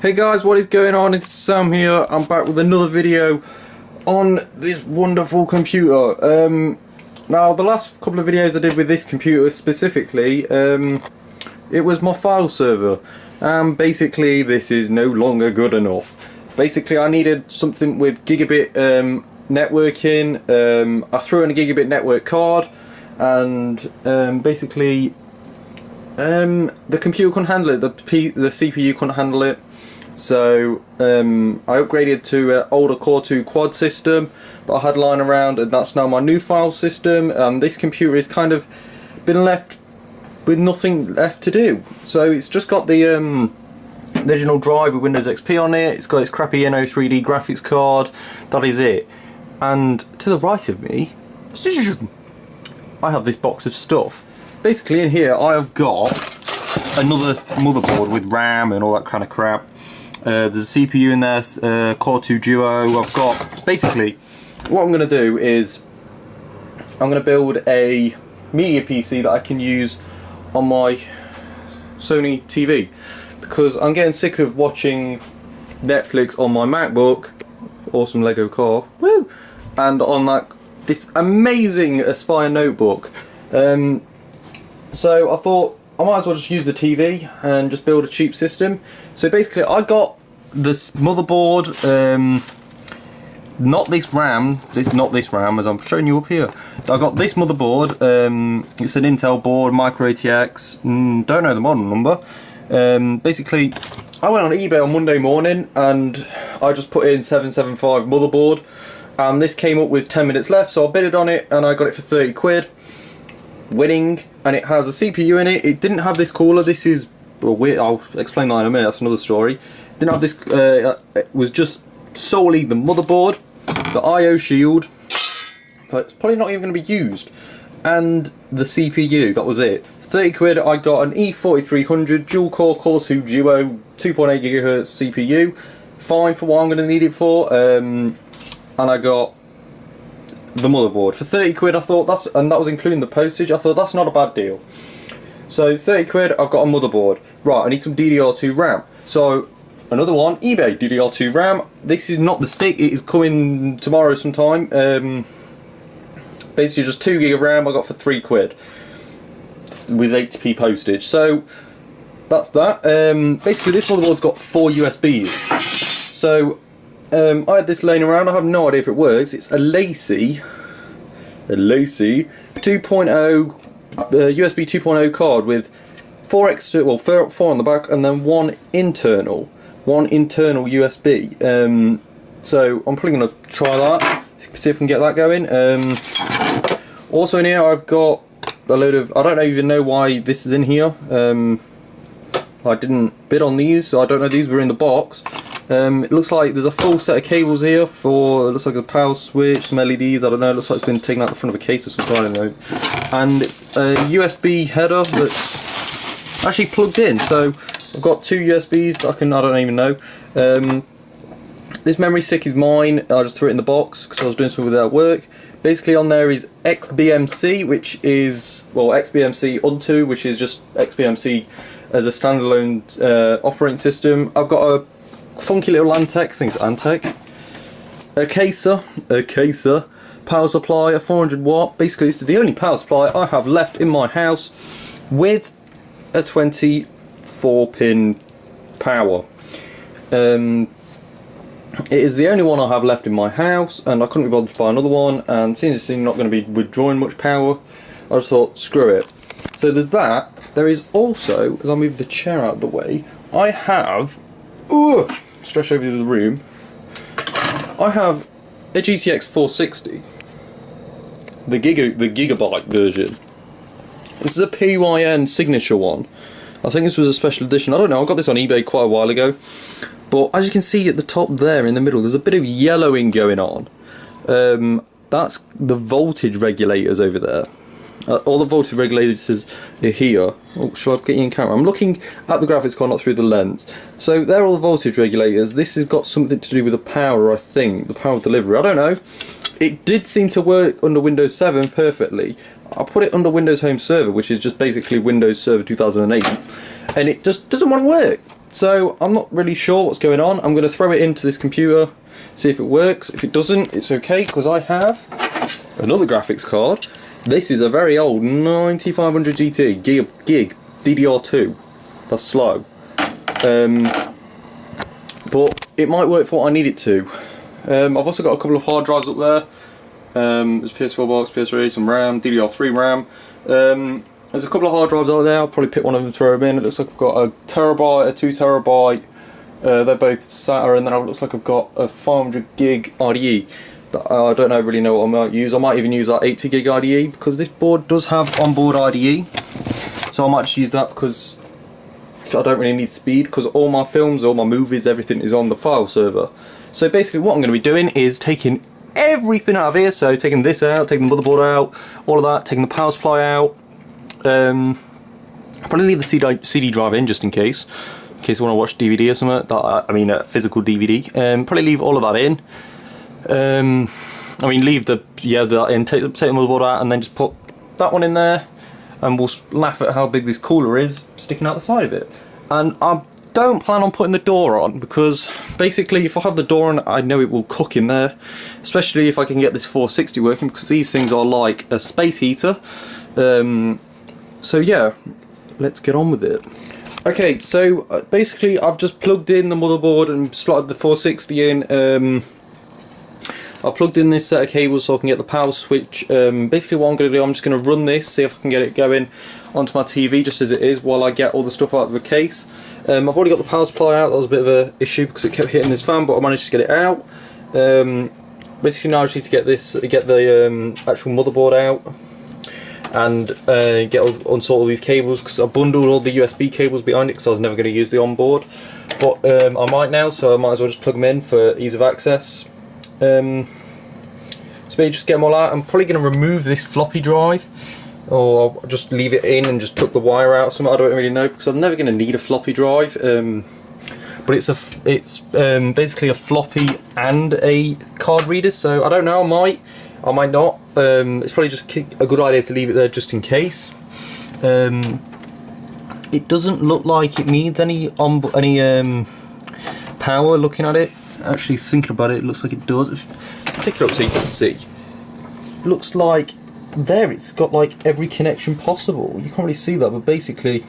Hey guys, what is going on? It's Sam here. I'm back with another video on this wonderful computer. Now the last couple of videos I did with this computer specifically, it was my file server. Basically this is no longer good enough. Basically I needed something with gigabit networking. I threw in a gigabit network card and basically the computer couldn't handle it, the CPU couldn't handle it. So I upgraded to an older Core 2 quad system that I had lying around, and that's now my new file system. This computer has kind of been left with nothing left to do. So it's just got the original drive with Windows XP on it. It's got its crappy NO3D graphics card. That is it. And to the right of me, I have this box of stuff. Basically in here I have got another motherboard with RAM and all that kind of crap. There's a CPU in there, Core 2 Duo. I've got, basically, what I'm going to do is, I'm going to build a media PC that I can use on my Sony TV. Because I'm getting sick of watching Netflix on my MacBook, awesome Lego car, woo! And on this amazing Aspire notebook. So I thought, I might as well just use the TV and just build a cheap system. So basically I got this motherboard, not this RAM as I'm showing you up here. I got this motherboard, it's an Intel board, micro ATX, don't know the model number. Basically I went on eBay on Monday morning and I just put in 775 motherboard, and this came up with 10 minutes left, so I bid on it and I got it for 30 quid. Winning, and it has a CPU in it. It didn't have this cooler. This is weird. I'll explain that in a minute. That's another story. Didn't have this. It was just solely the motherboard, the I/O shield. But it's probably not even going to be used, and the CPU. That was it. 30 quid. I got an E7300 dual core Core 2 Duo 2.8 GHz CPU. Fine for what I'm going to need it for. And I got the motherboard for 30 quid. I thought and that was including the postage. I thought that's not a bad deal. So 30 quid, I've got a motherboard. Right, I need some DDR2 RAM. So another one, eBay DDR2 RAM. This is not the stick, it is coming tomorrow sometime. Basically just 2 gig of RAM I got for 3 quid with 8p postage. So that's that. Basically this motherboard's got 4 USBs. So I had this laying around. I have no idea if it works. It's a Lacy 2.0 USB 2.0 card with 4 external, well, 4 on the back, and then one internal USB. So I'm probably going to try that, see if I can get that going. Also in here I've got a load of, I don't even know why this is in here. I didn't bid on these, so I don't know, these were in the box. It looks like there's a full set of cables here for, it looks like a power switch, some LEDs, I don't know, it looks like it's been taken out the front of a case or something, I don't know. And a USB header that's actually plugged in, so I've got 2 USBs, I don't even know. This memory stick is mine, I just threw it in the box because I was doing something with it at work. Basically on there is XBMC, which is, well, XBMC Unto, which is just XBMC as a standalone operating system. I've got a funky little Antec, I think it's Antec, a Caser power supply, a 400 watt. Basically this is the only power supply I have left in my house with a 24 pin power. It is the only one I have left in my house, and I couldn't be bothered to buy another one, and since it's not going to be withdrawing much power, I just thought screw it. So there's that. There is also, as I move the chair out of the way, I have stretch over to the room. I have a GTX 460, the gigabyte version. This is a PYN signature one. I think this was a special edition. I don't know, I got this on eBay quite a while ago. But as you can see at the top there in the middle, there's a bit of yellowing going on. That's the voltage regulators over there. All the voltage regulators are here. Oh, shall I get you in camera? I'm looking at the graphics card, not through the lens. So they're all the voltage regulators. This has got something to do with the power, I think. The power delivery. I don't know. It did seem to work under Windows 7 perfectly. I put it under Windows Home Server, which is just basically Windows Server 2008. And it just doesn't want to work. so I'm not really sure what's going on. I'm going to throw it into this computer, see if it works. If it doesn't, it's okay, because I have another graphics card. This is a very old 9500 GT gig DDR2. That's slow, but it might work for what I need it to. I've also got a couple of hard drives up there. There's PS4 box, PS3, some RAM, DDR3 RAM. There's a couple of hard drives out there. I'll probably pick one of them, throw them in. It looks like I've got a terabyte, a 2 terabyte. They're both SATA, and then it looks like I've got a 500 gig IDE. But I don't really know what I might use. I might even use that 80 gig IDE, because this board does have onboard IDE. So I might just use that, because I don't really need speed, because all my films, all my movies, everything is on the file server. So basically what I'm going to be doing is taking everything out of here. So taking this out, taking the motherboard out, all of that, taking the power supply out. Probably leave the CD drive in, just in case I want to watch DVD or something. I mean physical DVD. Probably leave all of that in. I mean leave that in, take the motherboard out, and then just put that one in there, and we'll laugh at how big this cooler is sticking out the side of it. And I don't plan on putting the door on, because basically if I have the door on, I know it will cook in there, especially if I can get this 460 working, because these things are like a space heater. So yeah, let's get on with it. Okay, so basically I've just plugged in the motherboard and slotted the 460 in. I plugged in this set of cables so I can get the power switch. Basically what I'm going to do, I'm just going to run this, see if I can get it going onto my TV just as it is, while I get all the stuff out of the case. I've already got the power supply out. That was a bit of an issue because it kept hitting this fan, but I managed to get it out. Basically now I just need to get the actual motherboard out, and unsort all these cables, because I bundled all the USB cables behind it because I was never going to use the onboard. But I might now, so I might as well just plug them in for ease of access. So maybe just get them all out. I'm probably going to remove this floppy drive, or I'll just leave it in and just tuck the wire out or something. I don't really know, because I'm never going to need a floppy drive. But it's basically a floppy and a card reader, so I don't know. I might not. It's probably just a good idea to leave it there just in case. It doesn't look like it needs any power. Looking at it, actually thinking about it, it looks like it does. Let's pick it up so you can see. Looks like there it's got like every connection possible. You can't really see that, but basically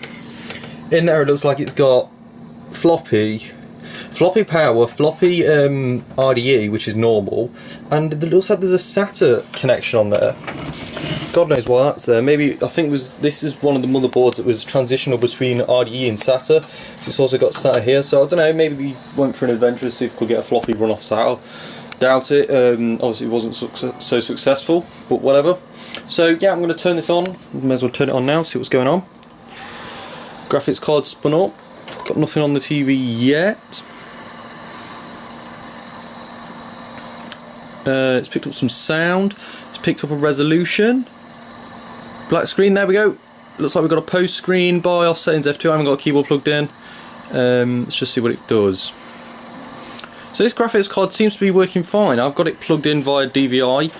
in there it looks like it's got floppy power, floppy IDE, which is normal, and it looks like there's a SATA connection on there. God knows why that's there. Maybe, I think this is one of the motherboards that was transitional between RDE and SATA. So it's also got SATA here, so I don't know, maybe we went for an adventure to see if we could get a floppy run off SATA. Doubt it. Obviously it wasn't so successful, but whatever. So yeah, I'm going to turn this on. May as well turn it on now, see what's going on. Graphics card spun up. Got nothing on the TV yet. It's picked up some sound. It's picked up a resolution. Black screen, there we go. Looks like we've got a post screen, BIOS settings F2. I haven't got a keyboard plugged in. Let's just see what it does. So this graphics card seems to be working fine. I've got it plugged in via DVI,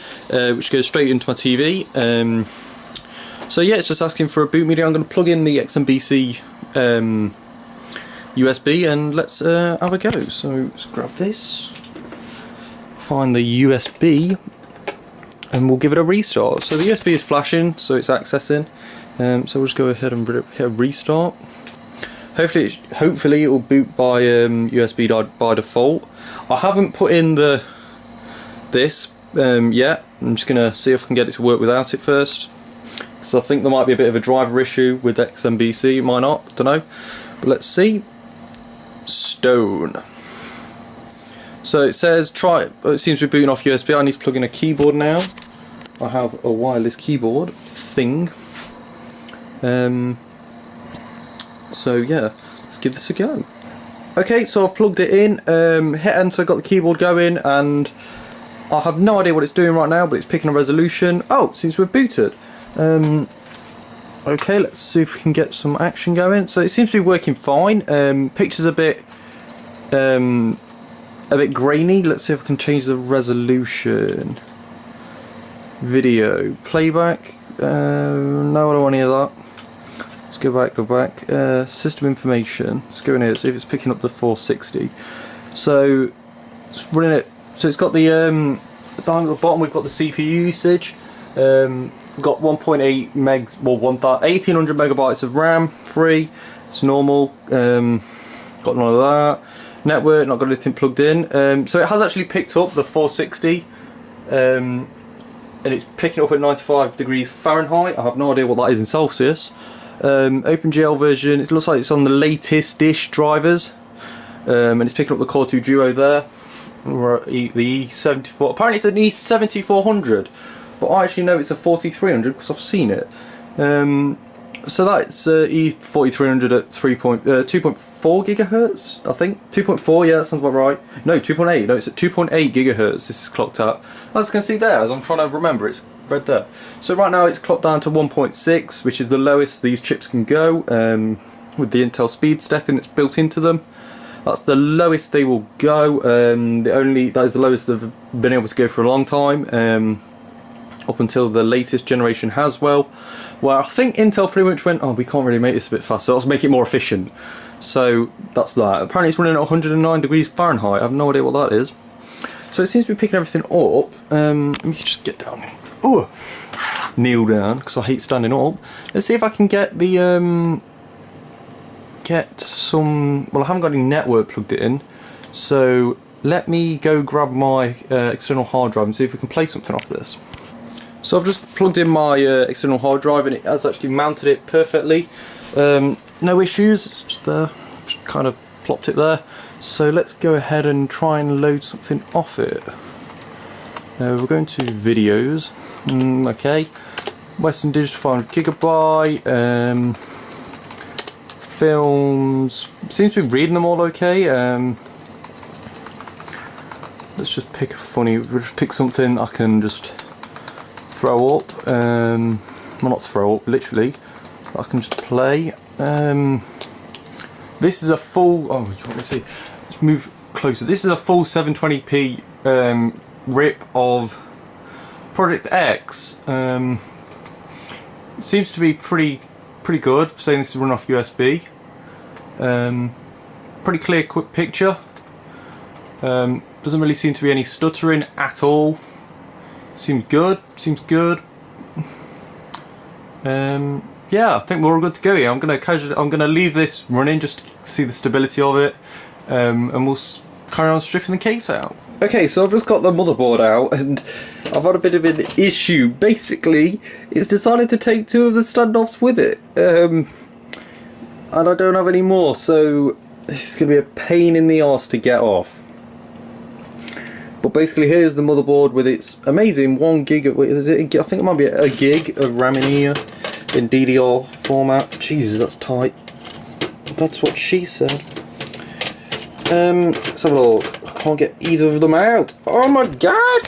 which goes straight into my TV. So yeah, it's just asking for a boot media. I'm going to plug in the XBMC USB and let's have a go. So let's grab this, find the USB, and we'll give it a restart. So the USB is flashing, so it's accessing. So we'll just go ahead and hit a restart. Hopefully it will boot by USB by default. I haven't put in this yet. I'm just gonna see if I can get it to work without it first, because I think there might be a bit of a driver issue with XBMC. It might not, don't know, but let's see. Stone. So it says it seems to be booting off USB. I need to plug in a keyboard now. I have a wireless keyboard thing. So yeah, let's give this a go. Okay, so I've plugged it in, hit enter, got the keyboard going, and I have no idea what it's doing right now, but it's picking a resolution. Oh, it seems to have booted. Okay, let's see if we can get some action going. So it seems to be working fine. Picture's a bit grainy. Let's see if I can change the resolution. Video playback. No, I don't want any of that. Let's go back. System information. Let's go in here, see if it's picking up the 460. So it's running it. So it's got the down at the bottom. We've got the CPU usage. We've got 1.8 megs, well, 1800 megabytes of RAM, free. It's normal. Got none of that. Network, not got anything plugged in. So it has actually picked up the 460. And it's picking up at 95 degrees Fahrenheit. I have no idea what that is in Celsius. OpenGL version, it looks like it's on the latest-ish drivers. And it's picking up the Core 2 Duo there. The E74, apparently it's an E7400, but I actually know it's a 4300 because I've seen it. So that's E4300 at 2.4 gigahertz, I think. 2.4, yeah, that sounds about right. No, 2.8. No, it's at 2.8 gigahertz. This is clocked at. As you can see there, as I'm trying to remember, it's right there. So right now it's clocked down to 1.6, which is the lowest these chips can go, with the Intel speed stepping that's built into them. That's the lowest they will go. That is the lowest they've been able to go for a long time. Up until the latest generation Haswell, where I think Intel pretty much went, oh, we can't really make this a bit faster, let's make it more efficient. So that's that. Apparently it's running at 109 degrees Fahrenheit. I have no idea what that is. So it seems to be picking everything up. Let me just get down. Ooh, kneel down because I hate standing up. Let's see if I can get the get some. Well, I haven't got any network plugged in, so let me go grab my external hard drive and see if we can play something off this. So I've just plugged in my external hard drive and it has actually mounted it perfectly. No issues, it's just there, just kind of plopped it there. So let's go ahead and try and load something off it. We're going to videos. Okay, Western Digital 500 gigabyte. Films, seems to be reading them all okay. Let's just pick pick something I can just throw up, well, not throw up, literally, I can just play. This is a full, oh, let's see, let's move closer. This is a full 720p rip of Project X. Seems to be pretty good for saying this is run off USB. Pretty clear, quick picture. Doesn't really seem to be any stuttering at all. Seems good. Yeah, I think we're all good to go here. I'm gonna leave this running just to see the stability of it, and we'll carry on stripping the case out. Okay, so I've just got the motherboard out, and I've had a bit of an issue. Basically, it's decided to take two of the standoffs with it, and I don't have any more. So this is gonna be a pain in the arse to get off. But basically, here's the motherboard with its amazing 1 gig of, is it, I think it might be a gig of RAM in here in DDR format. Jesus, that's tight. That's what she said. Let's have a look. I can't get either of them out. Oh my god!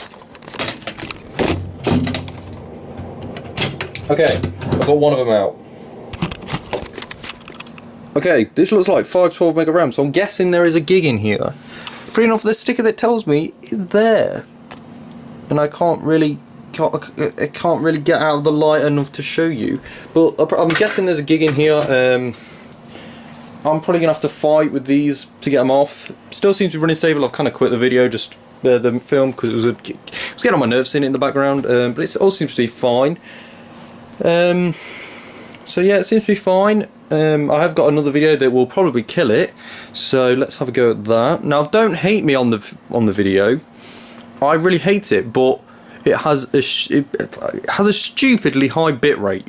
Okay, I've got one of them out. Okay, this looks like 512 mega RAM, so I'm guessing there is a gig in here. Free enough, the sticker that tells me is there, and I can't really get out of the light enough to show you. But I'm guessing there's a gig in here. I'm probably gonna have to fight with these to get them off. Still seems to be running stable. I've kind of quit the video, just the film, because it was getting on my nerves seeing it in the background. But it all seems to be fine. So yeah, it seems to be fine. I have got another video that will probably kill it, so let's have a go at that. Now, don't hate me on the video. I really hate it, but it has a stupidly high bit rate,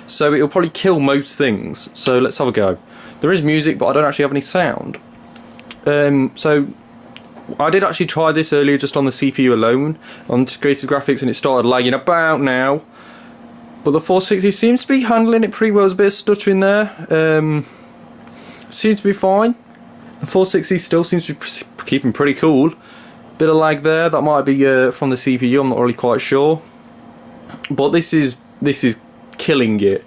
so it'll probably kill most things. So let's have a go. There is music, but I don't actually have any sound. So I did actually try this earlier just on the CPU alone on integrated graphics, and it started lagging about now. But the 460 seems to be handling it pretty well. There's a bit of stuttering there. Seems to be fine. The 460 still seems to be keeping pretty cool. Bit of lag there. That might be from the CPU. I'm not really quite sure. But this is killing it.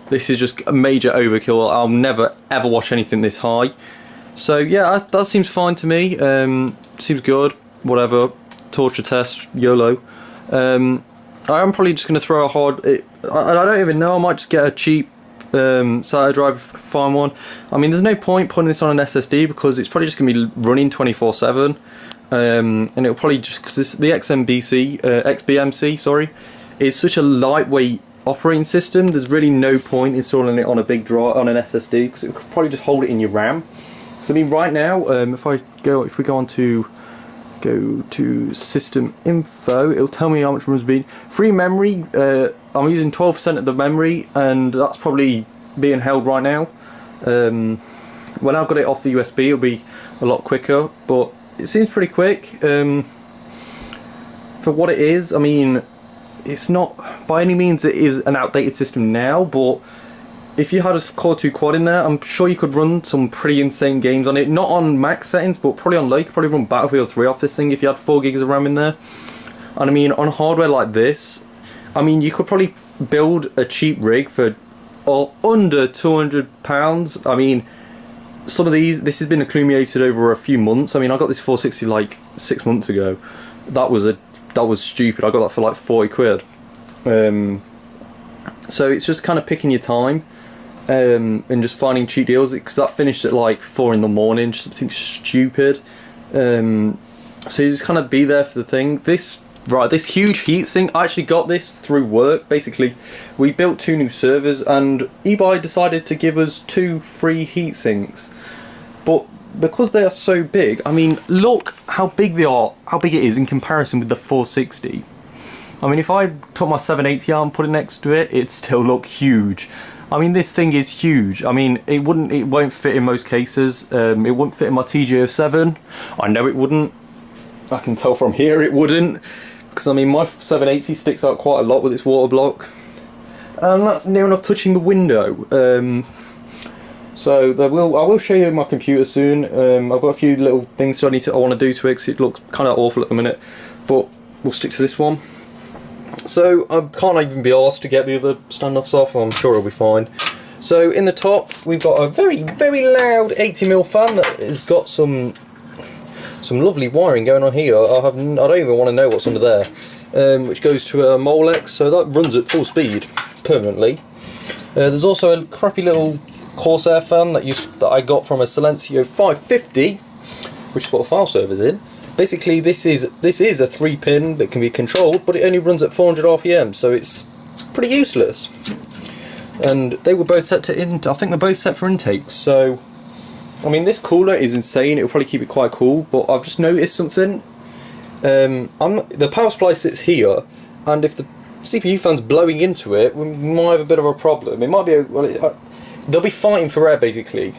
This is just a major overkill. I'll never ever watch anything this high. So yeah, that seems fine to me. Seems good. Whatever. Torture test. YOLO. I am probably just going to throw a hard. I don't even know. I might just get a cheap SATA drive if I can find one. I mean, there's no point putting this on an SSD because it's probably just going to be running 24/7, and it'll probably just because the XBMC, sorry, is such a lightweight operating system. There's really no point installing it on a big drive on an SSD because it could probably just hold it in your RAM. So I mean, right now, if we go on to system info, it'll tell me how much room's been. Free memory, I'm using 12% of the memory, and that's probably being held right now. When I've got it off the USB, it'll be a lot quicker, but it seems pretty quick. For what it is, I mean, it's not by any means it is an outdated system now, but if you had a Core 2 quad in there, I'm sure you could run some pretty insane games on it. Not on max settings, but probably on low. You could probably run Battlefield 3 off this thing if you had 4 gigs of RAM in there. And I mean, on hardware like this, I mean, you could probably build a cheap rig for under £200. I mean, some of this has been accumulated over a few months. I mean, I got this 460 like 6 months ago. That was stupid. I got that for like 40 quid. So it's just kind of picking your time. And just finding cheap deals, because that finished at like 4 in the morning, just something stupid. So you just kind of be there for the thing. This huge heatsink, I actually got this through work. Basically, we built 2 new servers, and eBay decided to give us 2 free heatsinks. But because they are so big, I mean, look how big they are, how big it is in comparison with the 460. I mean, if I took my 780 out and put it next to it, it'd still look huge. I mean, this thing is huge. I mean, it won't fit in most cases. It wouldn't fit in my TJ07. I know it wouldn't. I can tell from here it wouldn't, because I mean, my 780 sticks out quite a lot with its water block, and that's near enough touching the window. So I will show you my computer soon. I've got a few little things I want to do to it, because it looks kind of awful at the minute, but we'll stick to this one. So I can't even be asked to get the other standoffs off. I'm sure it'll be fine. So in the top, we've got a very, very loud 80mm fan that has got some lovely wiring going on here. I don't even want to know what's under there. Which goes to a Molex, so that runs at full speed permanently. There's also a crappy little Corsair fan that I got from a Silencio 550, which is what the file server's in. Basically, this is a 3-pin that can be controlled, but it only runs at 400 RPM, so it's pretty useless. And they were both set to I think they're both set for intakes. So, I mean, this cooler is insane. It'll probably keep it quite cool. But I've just noticed something. The power supply sits here, and if the CPU fan's blowing into it, we might have a bit of a problem. It might be they'll be fighting for air basically.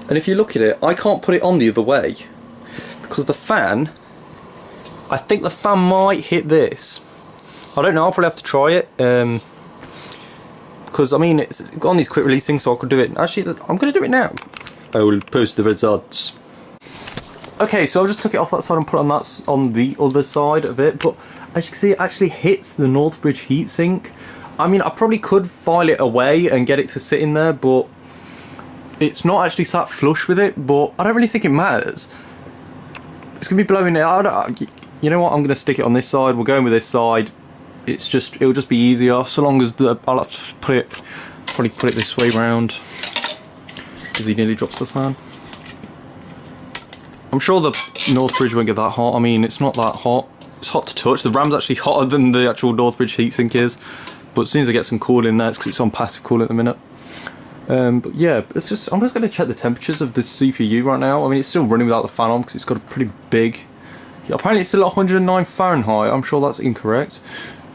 And if you look at it, I can't put it on the other way. Because the fan, I think the fan might hit this. I don't know, I'll probably have to try it. Because, I mean, it's got on these quick release things, so I could do it. Actually, I'm going to do it now. I will post the results. Okay, so I just took it off that side and put it on the other side of it. But as you can see, it actually hits the Northbridge heatsink. I mean, I probably could file it away and get it to sit in there, but it's not actually sat flush with it. But I don't really think it matters. It's going to be blowing it out. You know what, I'm going to stick it on this side. We're going with this side. It'll just be easier, so long as I'll have to probably put it this way round, because he nearly drops the fan. I'm sure the Northbridge won't get that hot. I mean, it's not that hot. It's hot to touch. The RAM's actually hotter than the actual Northbridge heatsink is, but as soon as I get some cooling in there, it's because it's on passive cooling at the minute. But yeah, I'm just going to check the temperatures of this CPU right now. I mean, it's still running without the fan on because it's got a pretty big... Yeah, apparently it's still at 109 Fahrenheit. I'm sure that's incorrect.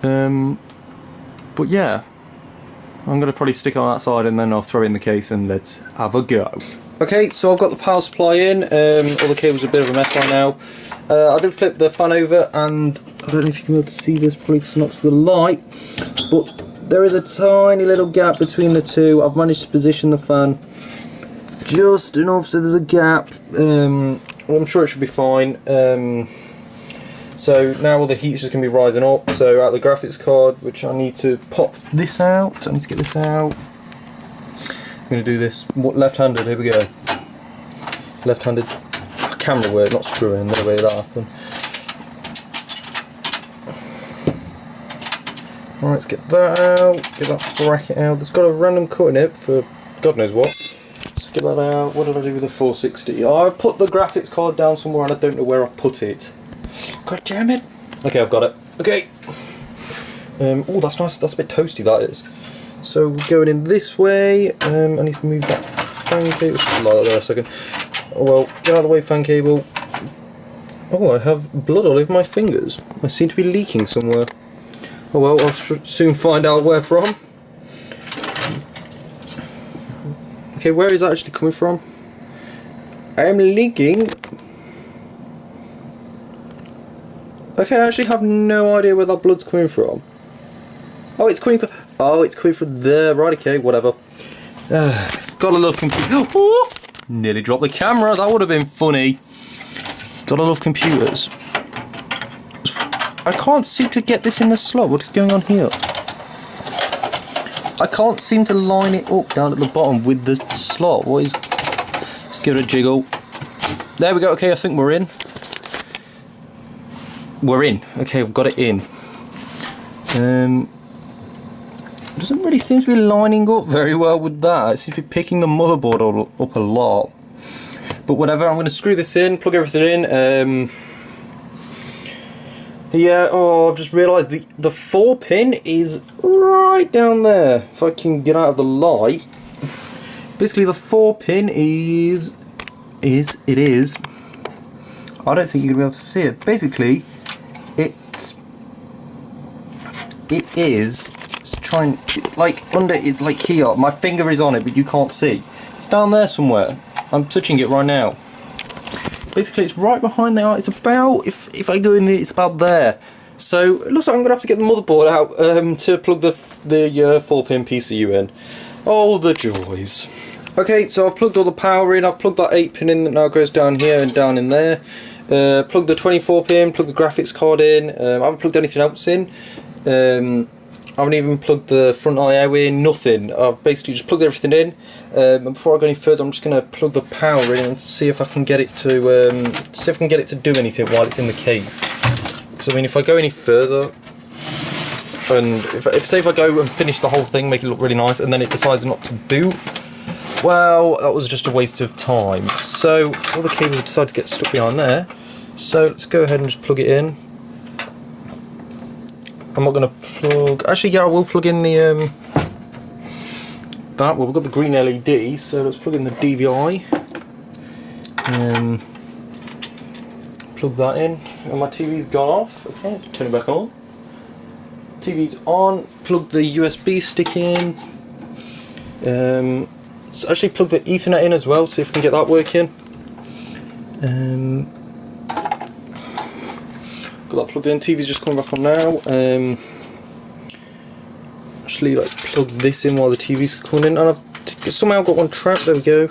But yeah, I'm going to probably stick it on that side and then I'll throw it in the case and let's have a go. Okay, so I've got the power supply in. All the cables are a bit of a mess right now. I did flip the fan over, and I don't know if you can be able to see this, probably it's not to the light, but there is a tiny little gap between the two. I've managed to position the fan just enough so there's a gap. Well, I'm sure it should be fine. So now all the heat's just going to be rising up. So out the graphics card, which I need to pop this out. So I need to get this out. I'm going to do this left-handed. Here we go. Left-handed camera work, not screwing. No way that happened. Alright, let's get that out, get that bracket out. There's got a random cut in it for God knows what. Let's get that out. What did I do with the 460? Oh, I put the graphics card down somewhere and I don't know where I put it. God damn it. Okay, I've got it. Okay. Oh, that's nice. That's a bit toasty, that is. So we're going in this way. I need to move that fan cable. Just lie there a second. Oh well, get out of the way, fan cable. Oh, I have blood all over my fingers. I seem to be leaking somewhere. Oh well, I'll soon find out where from. Okay, where is that actually coming from? I am leaking. Okay, I actually have no idea where that blood's coming from. Oh, it's coming from there. Right, okay, whatever. Gotta love computers. Oh, nearly dropped the camera. That would have been funny. Gotta love computers. I can't seem to get this in the slot. What is going on here? I can't seem to line it up down at the bottom with the slot. What is... Let's give it a jiggle. There we go. Okay, I think we're in. We're in. Okay, I've got it in. Doesn't really seem to be lining up very well with that. It seems to be picking the motherboard up a lot. But whatever, I'm going to screw this in, plug everything in. Yeah, oh, I've just realised the 4 pin is right down there. If I can get out of the light. Basically the 4 pin is. I don't think you're going to be able to see it. Basically, it's like here. My finger is on it, but you can't see. It's down there somewhere. I'm touching it right now. Basically, it's right behind there. It's about, if I go in there, it's about there. So it looks like I'm gonna have to get the motherboard out to plug the 4-pin PCU in. Oh, the joys. Okay, so I've plugged all the power in. I've plugged that 8-pin in that now goes down here and down in there. Plugged the 24-pin. Plugged the graphics card in. I haven't plugged anything else in. I haven't even plugged the front I/O in, nothing. I've basically just plugged everything in. And before I go any further, I'm just going to plug the power in and see if I can get it to do anything while it's in the case. Because I mean, if I go any further, and if I go and finish the whole thing, make it look really nice, and then it decides not to boot, well, that was just a waste of time. So all the cables decided to get stuck behind there. So let's go ahead and just plug it in. I'm not going to plug... Actually, yeah, I will plug in the... Well, we've got the green LED, so let's plug in the DVI. Plug that in. And my TV's gone off. Okay, turn it back on. TV's on. Plug the USB stick in. So actually plug the Ethernet in as well, see if we can get that working. Got that plugged in. TV's just coming back on now. Actually, let's plug this in while the TV's coming in. And I've somehow got one trapped. There we go.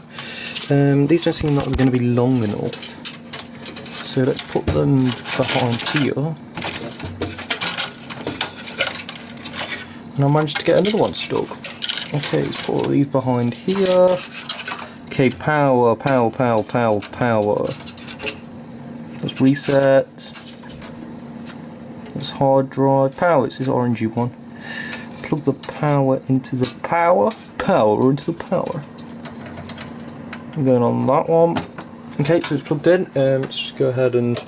These don't seem like they're going to be long enough. So let's put them behind here. And I managed to get another one stuck. Okay, let's put all these behind here. Okay, power. Let's reset. Let's hard drive. Power, it's this orangey one. Plug the power into the power. I'm going on that one. Okay, so it's plugged in. Let's just go ahead and...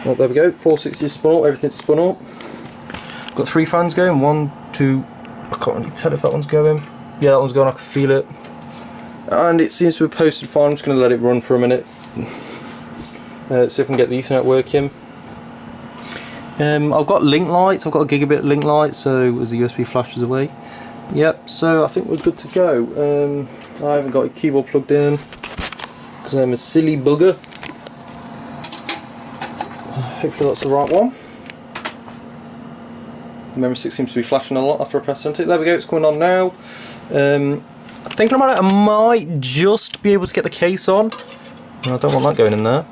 Oh, there we go. 460 is spun up, everything's spun up. Got 3 fans going. 1, 2... I can't really tell if that one's going. Yeah, that one's going, I can feel it. And it seems to have posted fine. I'm just going to let it run for a minute. See if I can get the Ethernet working. I've got link lights, I've got a gigabit link light, so as the USB flashes away. Yep, so I think we're good to go. I haven't got a keyboard plugged in because I'm a silly bugger. Hopefully that's the right one. The memory stick seems to be flashing a lot after I press enter. There we go, it's coming on now. I think I might just be able to get the case on. I don't want that going in there.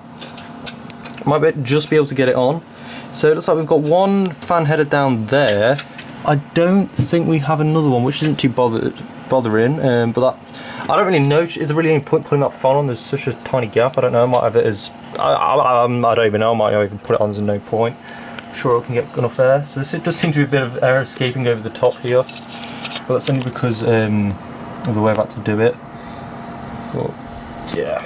I might just be able to get it on. So it looks like we've got one fan header down there. I don't think we have another one, which isn't too bothering. But that, I don't really know. Is there really any point putting that fan on? There's such a tiny gap. I don't know. I might have it as I don't even know. I might not even put it on. There's no point. sure I can get enough air. So it does seem to be a bit of air escaping over the top here, but that's only because of the way I've had to do it. But yeah.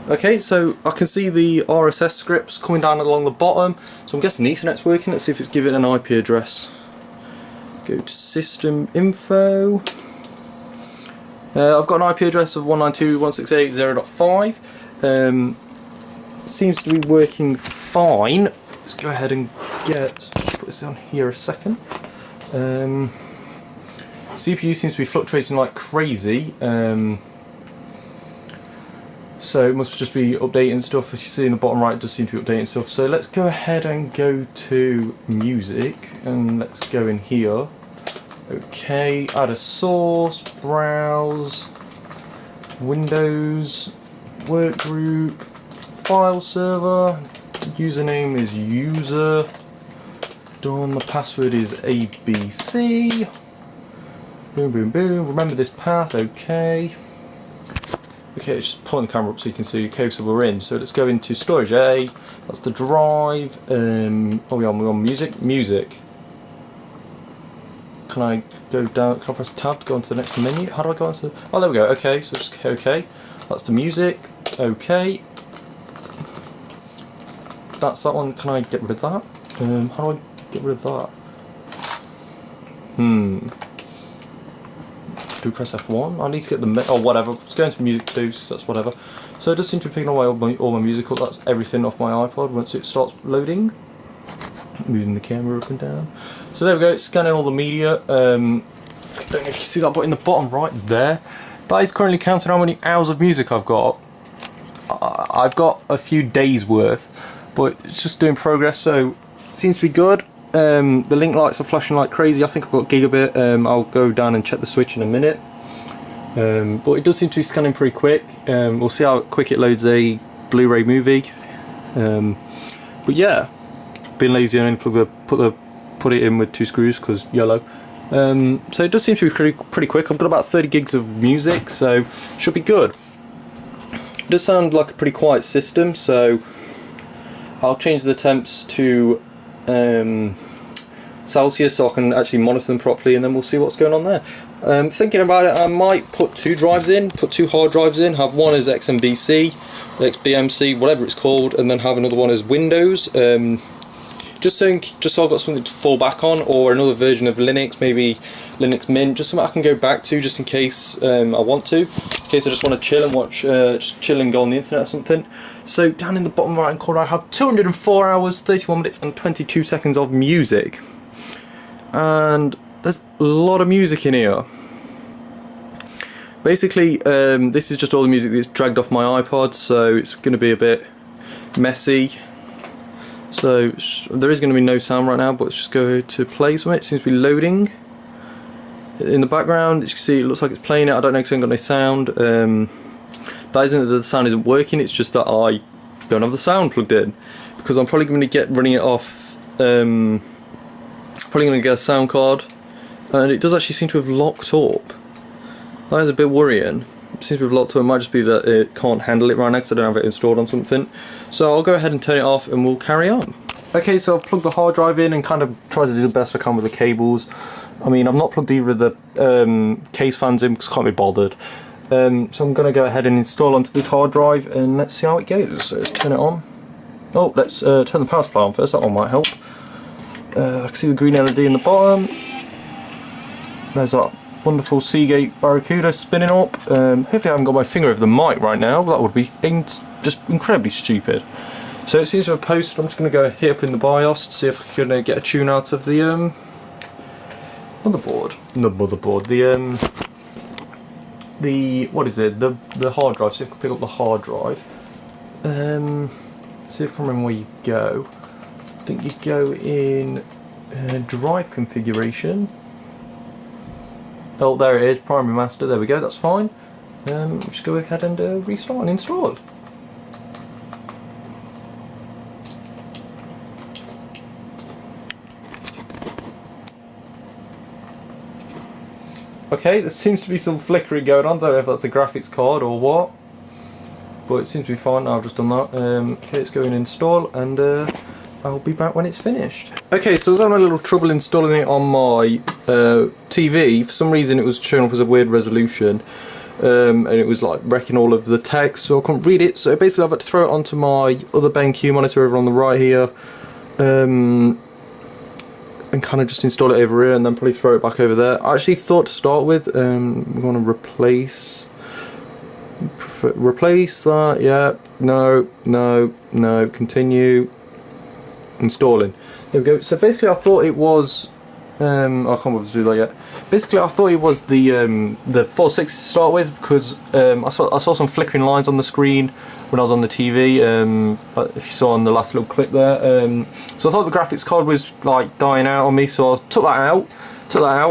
Okay, so I can see the RSS scripts coming down along the bottom, so I'm guessing the Ethernet's working. Let's see if it's giving an IP address. Go to System Info. I've got an IP address of 192.168.0.5. Seems to be working fine. Let's go ahead and put this on here a second. CPU seems to be fluctuating like crazy. So it must just be updating stuff. As you see in the bottom right, it does seem to be updating stuff. So let's go ahead and go to music, and let's go in here. Okay, add a source, browse, Windows, workgroup, file server, username is user, done, the password is ABC, boom boom boom, remember this path, okay. Okay, just pulling the camera up so you can see the code, so we're in. So let's go into storage A, that's the drive, we're on music. Can I go down, can I press tab to go into the next menu? How do I go into, oh there we go, okay, so just okay. That's the music, okay. That's that one, can I get rid of that? How do I get rid of that? Do we press F1? I need to get the, oh whatever, let's go into music too, so that's whatever. So it does seem to be picking away all my music up, that's everything off my iPod once it starts loading. Moving the camera up and down. So there we go, it's scanning all the media. I don't know if you can see that, but in the bottom right there, that is currently counting how many hours of music I've got. I've got a few days worth, but it's just doing progress, so it seems to be good. The link lights are flashing like crazy. I think I've got gigabit. I'll go down and check the switch in a minute. But it does seem to be scanning pretty quick. We'll see how quick it loads a Blu-ray movie. But yeah, being lazy, I only put it in with 2 screws because YOLO. So it does seem to be pretty quick. I've got about 30 gigs of music, so should be good. It does sound like a pretty quiet system, so I'll change the temps to Celsius so I can actually monitor them properly, and then we'll see what's going on there. Thinking about it, I might put 2 drives in, put 2 hard drives in, have one as XMBC, XBMC, whatever it's called, and then have another one as Windows. Just so I've got something to fall back on, or another version of Linux, maybe Linux Mint, just something I can go back to just in case I want to, in case I just want to chill and watch, just chill and go on the internet or something. So down in the bottom right hand corner I have 204 hours, 31 minutes and 22 seconds of music. And there's a lot of music in here. Basically, this is just all the music that's dragged off my iPod, so it's going to be a bit messy. So there is going to be no sound right now, but let's just go to play some. It seems to be loading. In the background, as you can see, it looks like it's playing it. I don't know because I haven't got no sound. That isn't that the sound isn't working, it's just that I don't have the sound plugged in. Because I'm probably going to get running it off, probably going to get a sound card. And it does actually seem to have locked up. That is a bit worrying. It seems to have locked up. It might just be that it can't handle it right now because I don't have it installed on something. So I'll go ahead and turn it off and we'll carry on. Okay, so I've plugged the hard drive in and kind of tried to do the best I can with the cables. I mean, I've not plugged either of the case fans in because I can't be bothered. So I'm going to go ahead and install onto this hard drive and let's see how it goes. So let's turn it on. Oh, let's turn the power supply on first, that one might help. I can see the green LED in the bottom. There's that wonderful Seagate Barracuda spinning up. Hopefully I haven't got my finger over the mic right now, that would be just incredibly stupid. So it seems to have posted. I'm just going to go hit up in the BIOS to see if I can get a tune out of the motherboard. The motherboard. The what is it? The hard drive. See if I can pick up the hard drive. See if I can remember where you go. I think you go in drive configuration. Oh, there it is, primary master, there we go, that's fine. Just go ahead and restart and install it. Okay, there seems to be some flickering going on, don't know if that's the graphics card or what. But it seems to be fine now, I've just done that. Okay, let's go and install and I'll be back when it's finished. Okay, so I was having a little trouble installing it on my TV. For some reason it was showing up as a weird resolution, and it was like wrecking all of the text, so I couldn't read it. So basically I've had to throw it onto my other BenQ monitor over on the right here, and kind of just install it over here and then probably throw it back over there. I actually thought to start with, we're going to replace that, yeah, no, continue, installing. There we go. So basically I thought it was, I can't bother to do that yet. Basically I thought it was the 460 to start with, because I saw some flickering lines on the screen when I was on the TV, if you saw on the last little clip there. So I thought the graphics card was like dying out on me, so I took that out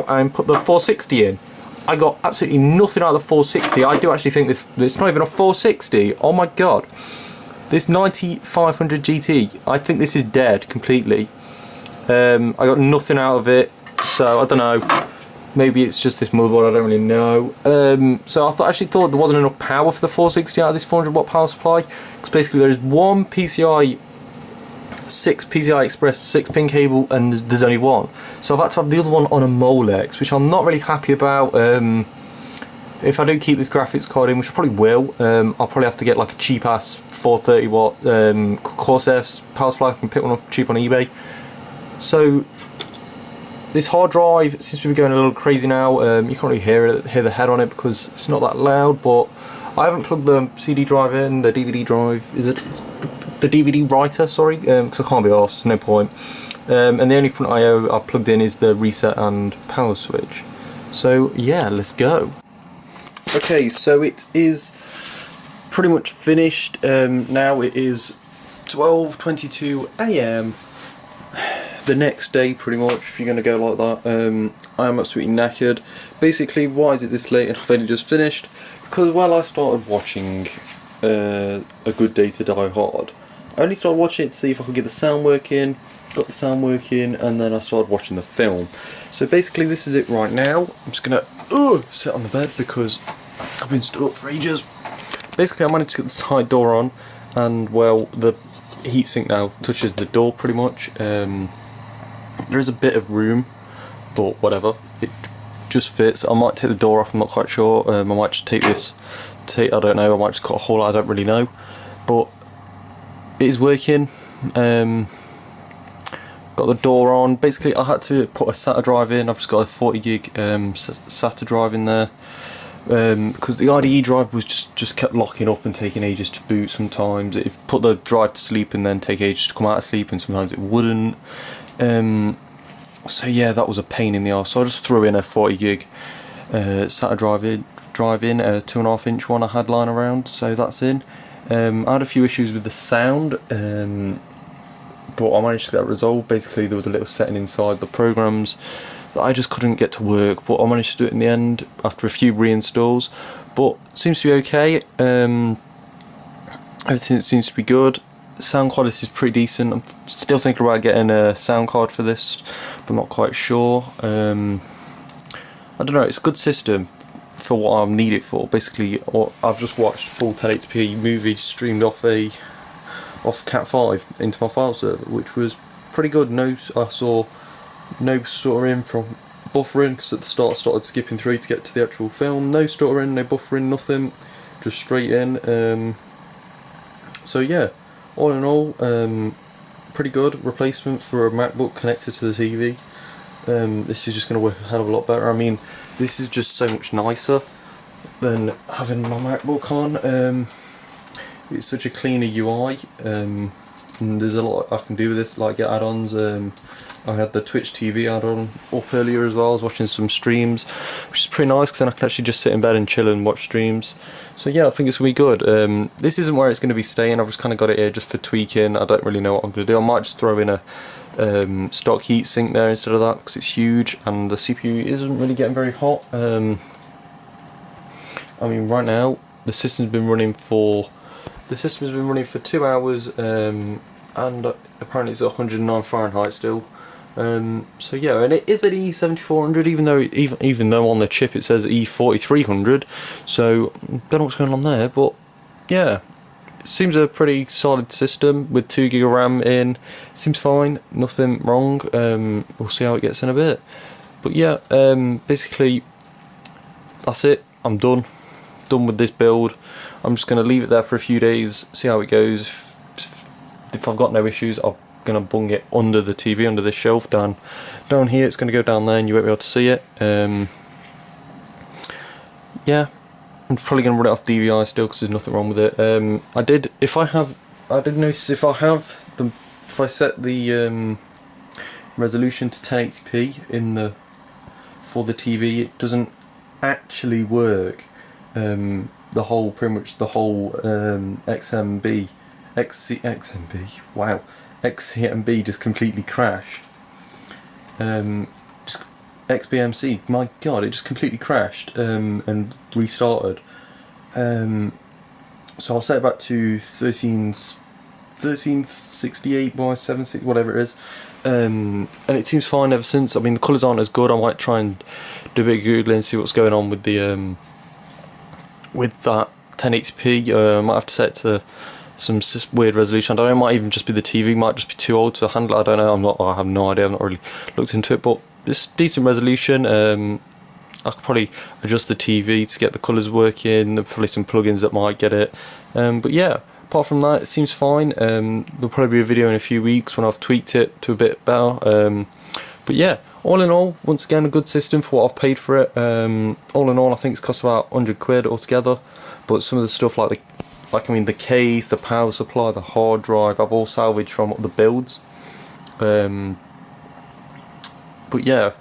and put the 460 in. I got absolutely nothing out of the 460. I do actually think it's not even a 460. Oh my god. This 9500 GT, I think this is dead completely. I got nothing out of it, so I don't know. Maybe it's just this motherboard, I don't really know. So I actually thought there wasn't enough power for the 460 out of this 400 watt power supply, because basically there's one PCI Express 6-pin cable and there's only one. So I've had to have the other one on a Molex, which I'm not really happy about. If I do keep this graphics card in, which I probably will, I'll probably have to get like a cheap ass 430 watt Corsair power supply. I can pick one up cheap on eBay. So this hard drive seems to be going a little crazy now. You can't really hear the head on it because it's not that loud, but I haven't plugged the CD drive in, the DVD drive, is it? The DVD writer, sorry, because I can't be arsed, no point. And the only front I/O I've plugged in is the reset and power switch. So yeah, let's go. Okay, so it is pretty much finished. Now it is 12:22 AM. The next day, pretty much, if you're going to go like that. I am absolutely knackered. Basically, why is it this late and I've only just finished? Because, well, I started watching A Good Day to Die Hard. I only started watching it to see if I could get the sound working, got the sound working, and then I started watching the film. So basically this is it right now. I'm just going to sit on the bed because I've been stood up for ages. Basically I managed to get the side door on, and well, the heatsink now touches the door pretty much. There is a bit of room, but whatever, it just fits. I might take the door off, I'm not quite sure. I might just I don't know, I might just cut a hole out, I don't really know. But it is working. Got the door on. Basically I had to put a SATA drive in. I've just got a 40 gig SATA drive in there, because the IDE drive was just kept locking up and taking ages to boot. Sometimes it put the drive to sleep and then take ages to come out of sleep, and sometimes it wouldn't. So yeah, that was a pain in the arse. So I just threw in a 40 gig SATA drive in, a 2.5 inch one I had lying around, so that's in. I had a few issues with the sound, but I managed to get that resolved. Basically there was a little setting inside the programs that I just couldn't get to work, but I managed to do it in the end after a few reinstalls. But it seems to be okay. Everything seems to be good. Sound quality is pretty decent. I'm still thinking about getting a sound card for this, but I'm not quite sure. I don't know, it's a good system for what I need it for. Basically I've just watched full 1080p movie streamed off Cat 5 into my file server, which was pretty good. I saw no stuttering from buffering, because at the start I started skipping through to get to the actual film. No stuttering, no buffering, nothing, just straight in. So yeah, all in all, pretty good replacement for a MacBook connected to the TV. This is just going to work a hell of a lot better. I mean, this is just so much nicer than having my MacBook on. It's such a cleaner UI, and there's a lot I can do with this, like get add-ons. I had the Twitch TV add-on up earlier as well. I was watching some streams, which is pretty nice, because then I can actually just sit in bed and chill and watch streams. So yeah, I think it's going to be good. This isn't where it's going to be staying. I've just kind of got it here just for tweaking. I don't really know what I'm going to do. I might just throw in a stock heatsink there instead of that, because it's huge and the CPU isn't really getting very hot. I mean, right now the system's been running for 2 hours, and apparently it's 109 Fahrenheit still. So yeah, and it is an E7400, even though on the chip it says E4300. So don't know what's going on there, but yeah, seems a pretty solid system with 2 GB of RAM in. Seems fine, nothing wrong. We'll see how it gets in a bit. But yeah, basically that's it. I'm done with this build. I'm just going to leave it there for a few days, see how it goes. If I've got no issues, I'm going to bung it under the TV, under this shelf down here. It's going to go down there and you won't be able to see it. Yeah, I'm probably going to run it off DVI still because there's nothing wrong with it. I did notice if I set the resolution to 1080p for the TV, it doesn't actually work. Pretty much the whole XCMB just completely crashed. Just XBMC, my god, it just completely crashed and restarted. So I'll set it back to 1368 by 76, whatever it is, and it seems fine ever since. I mean, the colours aren't as good. I might try and do a bit of googling and see what's going on with the with that 1080p. I might have to set it to some weird resolution. I don't know, it might even just be the TV, might just be too old to handle it. I don't know, I have no idea, I've not really looked into it, but it's decent resolution. I could probably adjust the TV to get the colours working. There's probably some plugins that might get it, but yeah, apart from that, it seems fine. There'll probably be a video in a few weeks when I've tweaked it to a bit better. But yeah, all in all, once again, a good system for what I've paid for it. All in all, I think it's cost about 100 quid altogether, but some of the stuff like the case, the power supply, the hard drive, I've all salvaged from the builds. But yeah,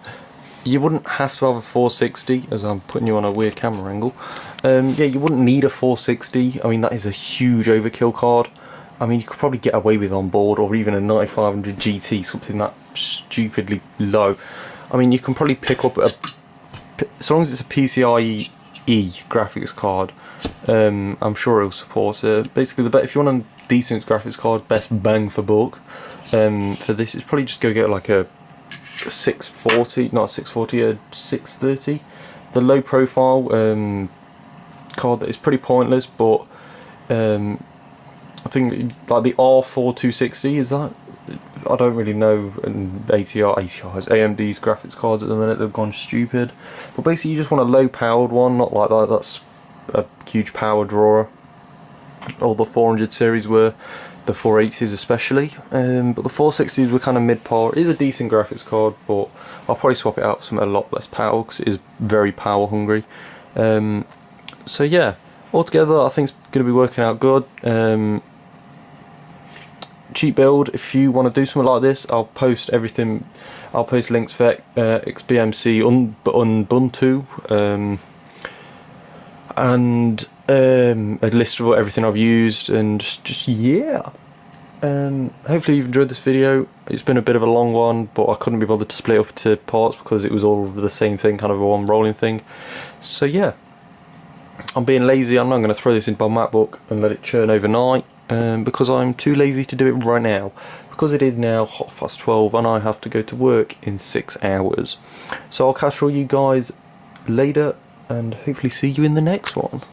you wouldn't have to have a 460, as I'm putting you on a weird camera angle. Yeah, you wouldn't need a 460. I mean, that is a huge overkill card. I mean, you could probably get away with on board, or even a 9500 GT, something that stupidly low. I mean, you can probably pick up as long as it's a PCIe graphics card. I'm sure it'll support it. Basically, if you want a decent graphics card, best bang for buck for this, it's probably just go get like a 640, not a 640, a 630. The low profile card that is pretty pointless, but I think like the R4260 is that. I don't really know. And AMD's graphics cards at the minute, they've gone stupid. But basically, you just want a low powered one, not like that. That's a huge power drawer. All the 400 series were, the 480s especially. But the 460s were kind of mid power. It is a decent graphics card, but I'll probably swap it out for something a lot less power because it is very power hungry. So yeah, altogether, I think it's going to be working out good. Cheap build. If you want to do something like this, I'll post everything. I'll post links for XBMC Ubuntu and a list of everything I've used, and just yeah. Hopefully you've enjoyed this video. It's been a bit of a long one, but I couldn't be bothered to split up into parts because it was all the same thing, kind of a one rolling thing. So yeah, I'm being lazy. I'm not going to throw this into my MacBook and let it churn overnight. Because I'm too lazy to do it right now, because it is now 12:30 and I have to go to work in 6 hours. So I'll catch all you guys later and hopefully see you in the next one.